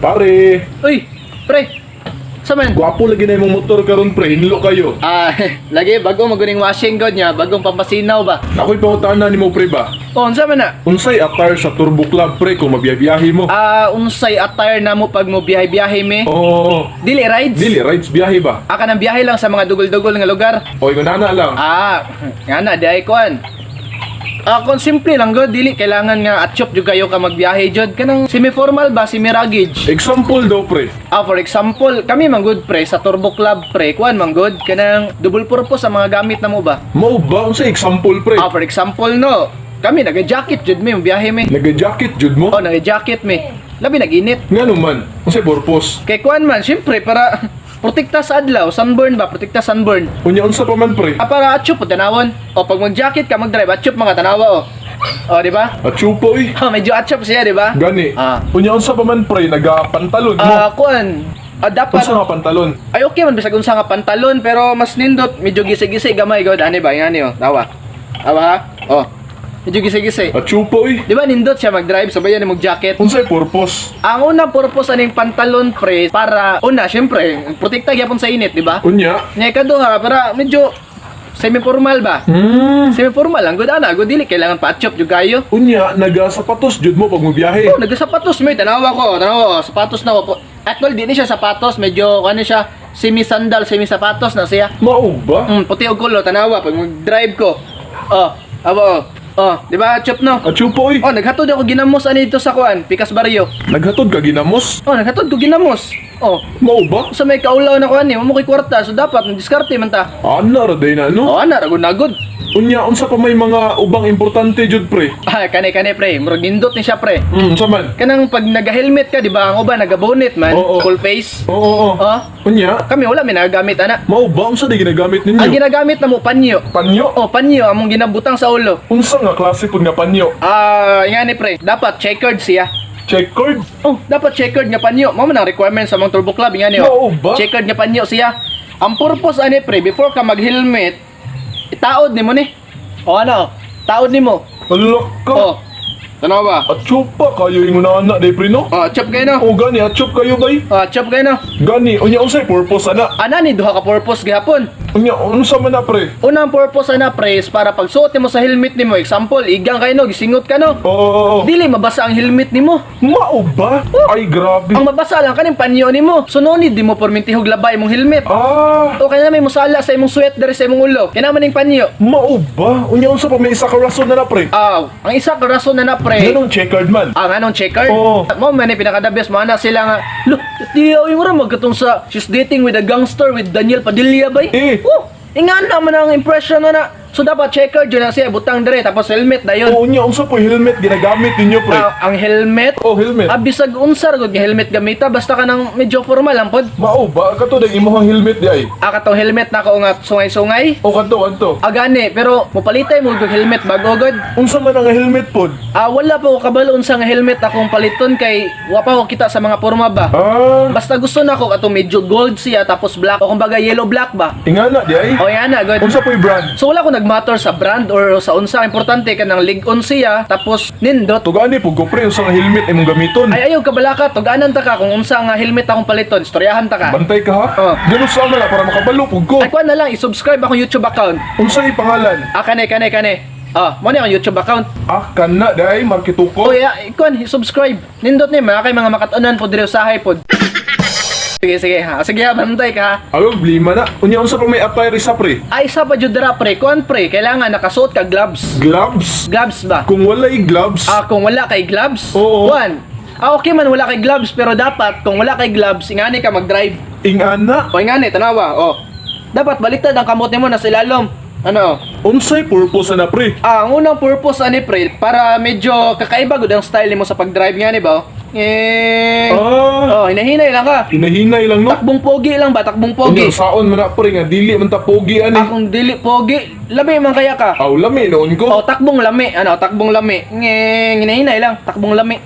Pare, Uy, pre. Saman? gwapo lagi na imong motor karon pre, hinlo kayo. Lagi bago maguning washing god niya, bagong pampasinaw ba? Ako'y pangutanan nimo pre ba? Oh, unsa man na? Unsay attire sa Turbo Club pre kung mabiyahe mo? Unsay attire na mo pag mo biyahe-biyahe me? Oo. Dili rides? Dili rides biyahe ba? Aka nang biyahe lang sa mga dugol-dugol nga lugar. Oy, manana lang. Nga na, di ay kuan. Kung simple lang god, dili kailangan nga atchop jud kayo ka magbiyahe jud. Kanang semi-formal ba, semi-rugged? Example daw pre. For example, kami man good pre sa Turbo Club pre, kuan man good kanang double purpose sa mga gamit na mo ba? Mao ba unsay example pre? For example no, kami naga-jacket jud mi, biyahe mi. Naga-jacket jud mo? Naga-jacket mi. Labi nag-init. Ngano man? Unsay purpose? Kay kuan man, syempre para protekta sa adlaw, sunburn ba, protekta sunburn. Unya unsa pa man pre? Para atchop po tanawon. Pag mag-jacket ka, mag-drive, atchop mga tanawa di ba? At chupoy. Medyo atchop siya, di ba? Gani. Ah. Unya unsa pa man pre, naga-pantalon mo. Kuan. Dapat Unsa nga pantalon? ay okay man bisag unsa nga pantalon pero mas nindot medyo gisi-gisi gamay god ani ba ngani tawa ha medyo gisi-gisi At chupoy. di ba nindot siya mag-drive sabayan ni jacket. Unsay purpose? Ang unang purpose aning pantalon pre para una syempre protekta gyapon sa init di ba? Unya. Nya ikaduha para medyo semi-formal ba? Semi-formal lang good ana good dili kailangan pa-atchop jud kayo. Unya, naga-sapatos jud mo pag mo biyahe. Nagasapatos mo tanawa ko sapatos na ko. Actually di ni siya sapatos medyo ano siya semi-sandal semi-sapatos na siya. Mao ba? Puti og kulo tanawa pag mag-drive ko. Di ba chop no? At chupoy. Naghatod ako ginamos ani dito sa kuan, Pikas Barrio. Naghatod ka ginamos? Naghatod ko ginamos. Mao ba? Sa may kaulaw na kuan ni, mo koy kwarta, so dapat diskarte man ta. Ana ra day na no? Ana ra nagod. Unya, unsa pa may mga ubang importante jud pre? Kane pre, murag nindot ni siya pre. Unsa man? Kanang pag naga-helmet ka, di ba? Ang uban naga-bonnet man, Oo. full face. Oo. Unya, Kami wala may nagagamit ana. mao ba unsa di ginagamit Ang ninyo? ginagamit na mo panyo. Panyo? Panyo among ginabutang sa ulo. Unsa nga klase pud nga panyo? Ingani pre, dapat checkered siya. Checkered? Dapat checkered nga panyo. Mao man ang requirement sa mga Turbo Club ingani Oo ba? Checkered nga panyo siya. Ang purpose ani pre, before ka mag-helmet, itaod nimo ni. Taod nimo. Alak ka. Tanaw ba? At chupa kayo yung anak day pre no? Chop kayo no. O gani, at chup kayo bay? Chop kayo no. Gani, unya unsay purpose ana? Ana ni duha ka purpose gihapon. Unya, unsa man na pre? Unang purpose ana pre is para pag suot nimo sa helmet nimo, example, igang kayo no, gisingot ka no. Oo. Dili mabasa ang helmet nimo. Mao ba? Ay grabe. Ang mabasa lang kaning panyo nimo. So no need di mo pormintihog labay imong helmet. O kaya na may musala sa imong sweat dere sa imong ulo. Kaya naman ning panyo. Mao ba? Unya unsa pa may isa ka rason na pre? Ang isa ka rason na pre. Ganong checkered man. Anong checker? Oo. Mo man ni pinaka-the-best mo na sila nga. Lo, di ay mo ra magkatong sa She's Dating with a Gangster with Daniel Padilla bay. Ingan naman ang impression na. So dapat checker dyan na siya butang dire tapos helmet dayon. Unya unsa po helmet ginagamit ninyo pre? Ang helmet. Helmet. Bisag unsar gud nga helmet gamita basta ka nang medyo formal lang pod. Mao ba kato dag imong helmet di ay? Katong helmet na ko nga sungay-sungay. Kanto. Gani pero mopalitay mo og helmet bago gud. Unsa man ang helmet pod? Wala pa ko kabalo unsa nga helmet akong paliton kay wa pa ko kita sa mga porma ba. Basta gusto na ko katong medyo gold siya tapos black o kumbaga yellow black ba. Ingana di ay? Yana gud. Unsa po'y brand? So wala ko nagmatter sa brand or sa unsa importante ka ng lig-on siya tapos nindot. Tugani pug ko pre unsa nga helmet imong gamiton? Ay ayaw ka balaka tuganan ta ka kung unsa nga helmet akong paliton istoryahan ta ka. Bantay ka ha? Ganun sa na para makabalo pug ko. Ay kuan na lang i-subscribe akong YouTube account. Unsay pangalan? Kane. Mo ni akong YouTube account. Kana dai markituko. Kuan i-subscribe. Nindot ni mga kay mga makatunan pod dire usahay pod. Sige ha. Sige ha, bantay ka. Problema na. Unya unsa pa may attire isa pre? Isa pa jud dira pre, kuan pre, kailangan nakasuot ka gloves. Gloves? Gloves ba? Kung walay gloves? Kung wala kay gloves? Oo. Kuan. Okay man wala kay gloves pero dapat kung wala kay gloves ingani ka mag-drive. Ingana? Ingani tanawa. Dapat baliktad ang kamot nimo na sa ilalom. Unsay purpose na pre? Ang unang purpose ani pre para medyo kakaiba gud ang style nimo sa pag-drive ngani ba? Hinahinay lang ka. Hinahinay lang no? Takbong pogi lang ba? Takbong pogi. Unya saon man na pre nga dili man ta pogi ani. Akong dili pogi. Lami man kaya ka. Lami noon ko. Takbong lami. Takbong lami. Hinahinay lang. Takbong lami.